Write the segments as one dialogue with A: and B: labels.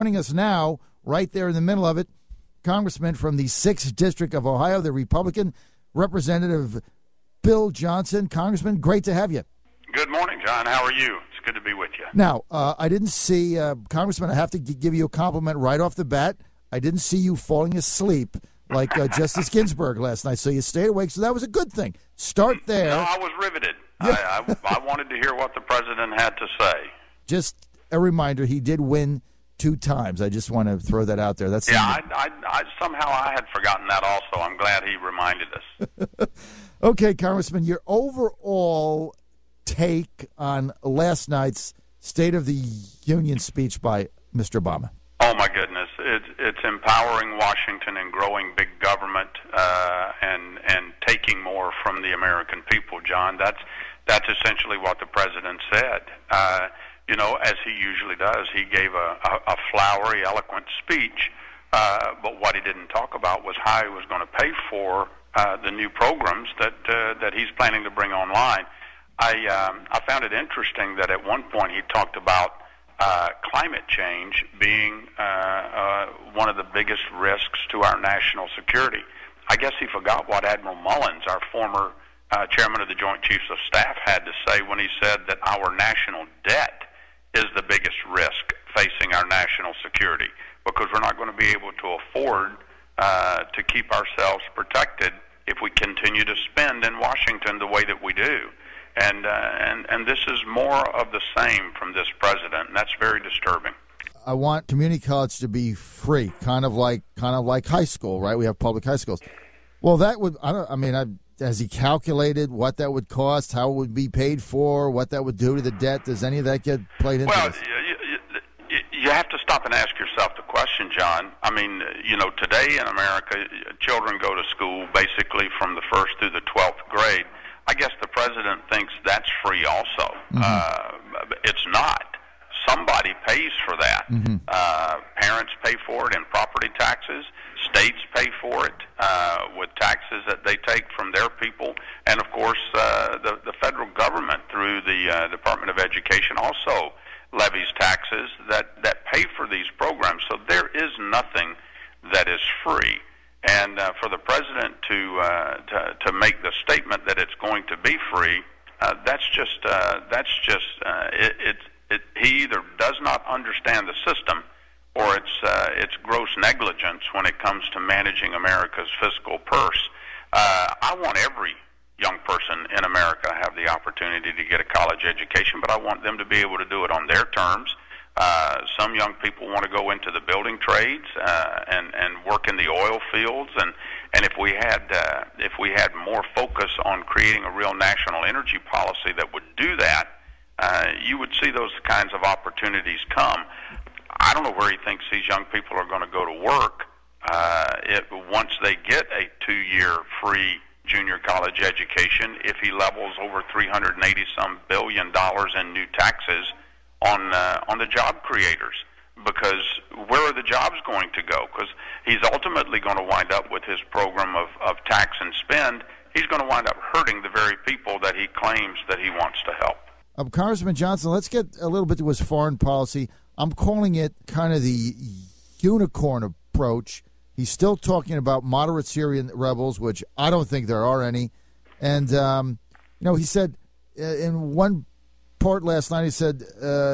A: Joining us now, right there in the middle of it, Congressman from the 6th District of Ohio, the Republican, Representative Bill Johnson. Congressman, great to have you.
B: Good morning, John. How are you? It's good to be with you.
A: Now, I didn't see, Congressman, I have to give you a compliment right off the bat. I didn't see you falling asleep like Justice Ginsburg last night, so you stayed awake, so that was a good thing. Start there.
B: No, I was riveted. Yeah. I wanted to hear what the president had to say.
A: Just a reminder, he did win 2 times. I just want to throw that out there. That's
B: I somehow I had forgotten that also. I'm glad he reminded us.
A: Okay, Congressman, your overall take on last night's State of the Union speech by Mr. Obama.
B: Oh, my goodness. It's empowering Washington and growing big government and taking more from the American people, John. That's essentially what the president said. As he usually does, he gave a flowery, eloquent speech, but what he didn't talk about was how he was going to pay for the new programs that he's planning to bring online. I found it interesting that at one point he talked about climate change being one of the biggest risks to our national security. I guess he forgot what Admiral Mullins, our former chairman of the Joint Chiefs of Staff, had to say when he said that our national debt is the biggest risk facing our national security, because we're not going to be able to afford to keep ourselves protected if we continue to spend in Washington the way that we do. And this is more of the same from this president, and that's very disturbing.
A: I want community college to be free, kind of like high school, right? We have public high schools. Well, that would has he calculated what that would cost, how it would be paid for, what that would do to the debt? Does any of that get played into this?
B: You have to stop and ask yourself the question, John. Today in America, children go to school basically from the 1st through the 12th grade. I guess the president thinks that's free also. Mm-hmm. It's not. Somebody pays for that. Mm-hmm. Parents pay for it in property taxes. States pay for it with taxes that they take from their people. And, of course, the federal government through the Department of Education also levies taxes that pay for these programs. So there is nothing that is free. And for the president to make the statement that it's going to be free, he either does not understand the system, or it's gross negligence when it comes to managing America's fiscal purse. I want every young person in America to have the opportunity to get a college education, but I want them to be able to do it on their terms. Some young people want to go into the building trades and work in the oil fields, and if we had more focus on creating a real national energy policy that would do that, you would see those kinds of opportunities come. I don't know where he thinks these young people are going to go to work once they get a 2-year free junior college education, if he levels over $380-some billion in new taxes on the job creators. Because where are the jobs going to go? Because he's ultimately going to wind up with his program of tax and spend. He's going to wind up hurting the very people that he claims that he wants to help.
A: Congressman Johnson, let's get a little bit to his foreign policy. I'm calling it kind of the unicorn approach. He's still talking about moderate Syrian rebels, which I don't think there are any. And, he said in one part last night, he said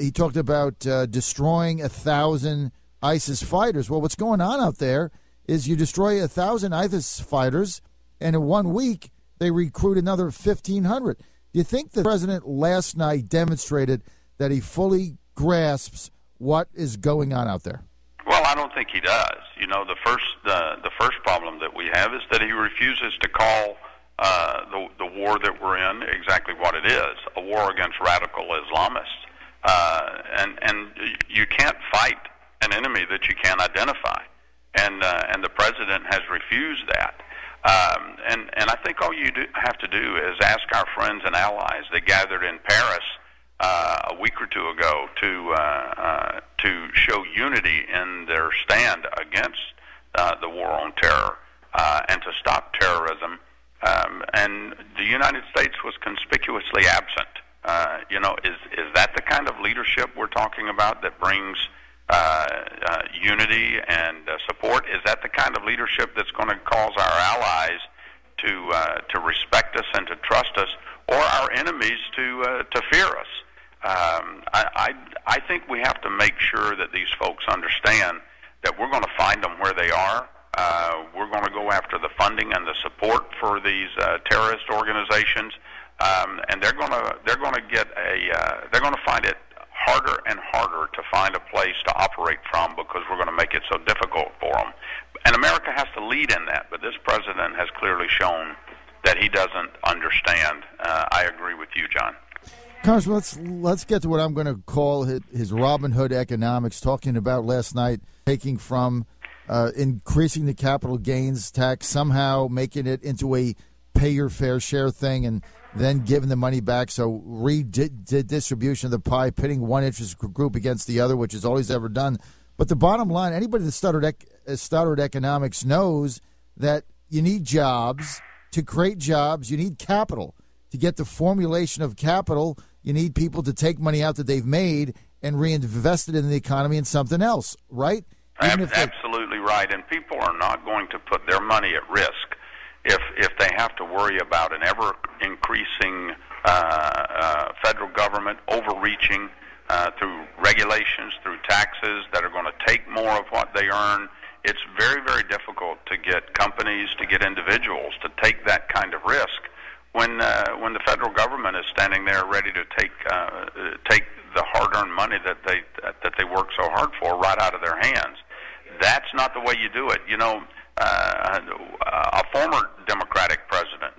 A: he talked about destroying 1,000 ISIS fighters. Well, what's going on out there is you destroy 1,000 ISIS fighters, and in 1 week they recruit another 1,500. Do you think the president last night demonstrated that he fully grasps what is going on out there?
B: Well, I don't think he does. The first problem that we have is that he refuses to call the war that we're in exactly what it is, a war against radical Islamists. And you can't fight an enemy that you can't identify. And the president has refused that. And I think all you have to do is ask our friends and allies that gathered in Paris a week or two ago to show unity in their stand against the war on terror and to stop terrorism. And the United States was conspicuously absent. Is that the kind of leadership we're talking about that brings unity and support? Is that the kind of leadership that's going to cause our allies to respect us and to trust us, or our enemies to fear us? I think we have to make sure that these folks understand that we're going to find them where they are. We're going to go after the funding and the support for these terrorist organizations, and they're going to find it harder and harder to find a place to operate from, because we're going to make it so difficult for them. And America has to lead in that, but this president has clearly shown that he doesn't understand. I agree with you, John.
A: Congressman, let's get to what I'm going to call his Robin Hood economics, talking about last night, taking from increasing the capital gains tax, somehow making it into a pay your fair share thing, and then giving the money back. So redistribution of the pie, pitting one interest group against the other, which is all he's ever done. But the bottom line, anybody that started economics knows that you need jobs. To create jobs, you need capital. To get the formulation of capital, you need people to take money out that they've made and reinvest it in the economy in something else, right?
B: Absolutely right. And people are not going to put their money at risk if they have to worry about an ever-increasing federal government overreaching through regulations, through taxes that are going to take more of what they earn. It's very, very difficult to get companies, to get individuals to take that kind of risk when the federal government is standing there ready to take the hard-earned money that they work so hard for right out of their hands. That's not the way you do it. You know, a former Democratic president,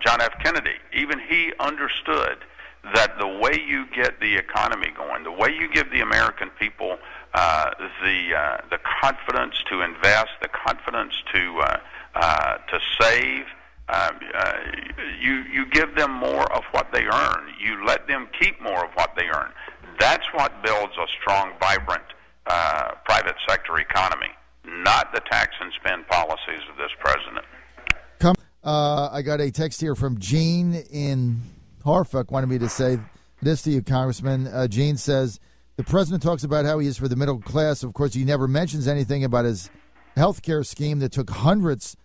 B: John F. Kennedy, even he understood that the way you get the economy going, the way you give the American people the confidence to invest, the confidence to save, you give them more of what they earn. You let them keep more of what they earn. That's what builds a strong, vibrant private sector economy, not the tax and spend policies of this president.
A: I got a text here from Gene in Norfolk, wanted me to say this to you, Congressman. Gene says, the president talks about how he is for the middle class. Of course, he never mentions anything about his health care scheme that took hundreds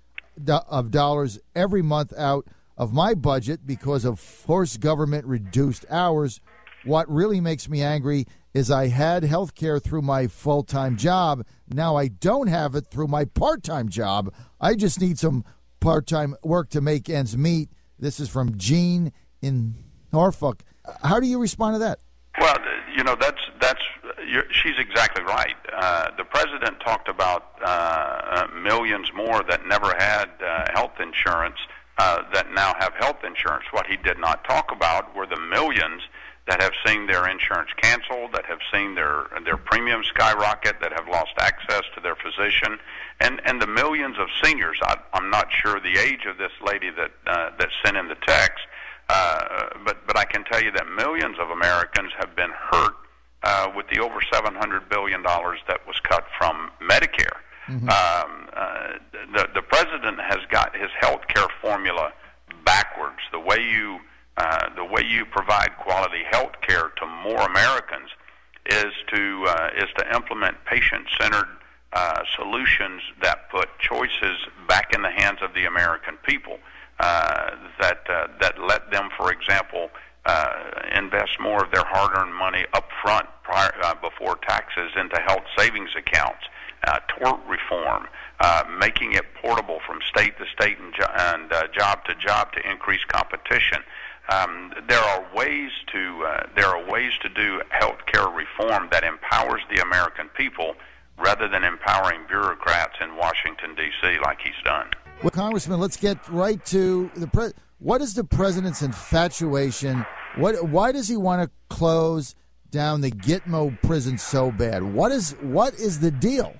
A: of dollars every month out of my budget because of forced government-reduced hours. What really makes me angry is I had health care through my full-time job. Now I don't have it through my part-time job. I just need some part-time work to make ends meet. This is from Gene in Norfolk. How do you respond to that?
B: Well, you know, she's exactly right. The president talked about millions more that never had health insurance that now have health insurance. What he did not talk about were the millions that have seen their insurance canceled, that have seen their premiums skyrocket, that have lost access to their physician, and the millions of seniors. I'm not sure the age of this lady that sent in the text, but I can tell you that millions of Americans have been hurt with the over $700 billion that was cut from Medicare. Mm-hmm. The president has got his health care formula backwards. The way you provide quality health care to more Americans is to implement patient-centered solutions that put choices back in the hands of the American people. That let them, for example, invest more of their hard-earned money up front before taxes into health savings accounts, tort reform, making it portable from state to state and job to job to increase competition. There are ways to do health care reform that empowers the American people rather than empowering bureaucrats in Washington, D.C. like he's done.
A: Well, Congressman, let's get right to what is the president's infatuation? Why does he want to close down the Gitmo prison so bad? What is the deal?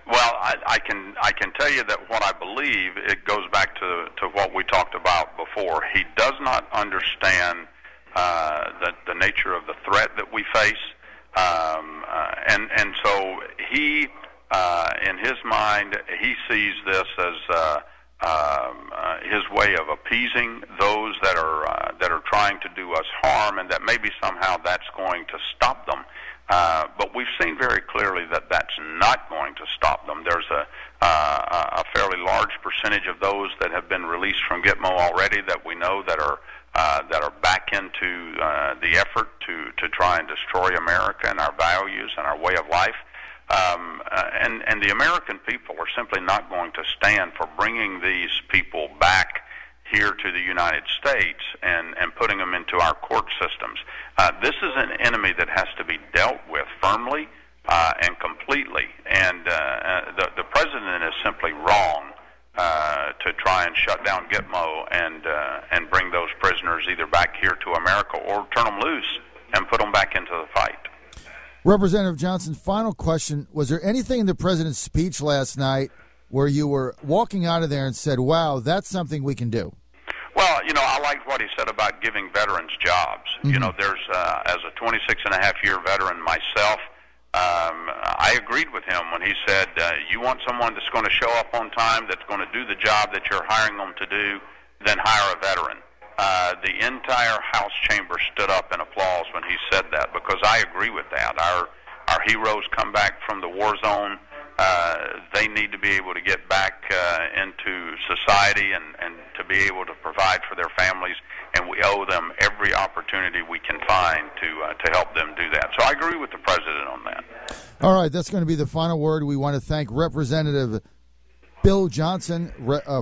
B: Well, I can tell you that what I believe, it goes back to what we talked about before. He does not understand the nature of the threat that we face, and so he, in his mind, he sees this as his way of appeasing those that are trying to do us harm, and that maybe somehow that's going to stop them. But we've seen very clearly that to stop them. There's a fairly large percentage of those that have been released from Gitmo already that we know that are back into the effort to try and destroy America and our values and our way of life. And the American people are simply not going to stand for bringing these people back here to the United States and putting them into our court systems. This is an enemy that has to be dealt with firmly and completely. And the president is simply wrong to try and shut down Gitmo and bring those prisoners either back here to America or turn them loose and put them back into the fight.
A: Representative Johnson, final question. Was there anything in the president's speech last night where you were walking out of there and said, wow, that's something we can do?
B: Well, I liked what he said about giving veterans jobs.
A: Mm-hmm.
B: There's, as a 26-and-a-half-year veteran myself, I agreed with him when he said, you want someone that's going to show up on time, that's going to do the job that you're hiring them to do, then hire a veteran. The entire House chamber stood up in applause when he said that, because I agree with that. Our heroes come back from the war zone. They need to be able to get back into society and to be able to provide for their families, and we owe them every opportunity we can find to help them do that. So I agree with the president on that.
A: All right, that's going to be the final word. We want to thank Representative Bill Johnson,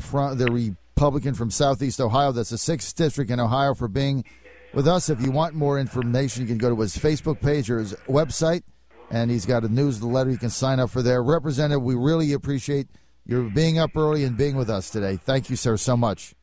A: from the Republican from Southeast Ohio. That's the 6th District in Ohio, for being with us. If you want more information, you can go to his Facebook page or his website, and he's got a newsletter you can sign up for there. Representative, we really appreciate your being up early and being with us today. Thank you, sir, so much.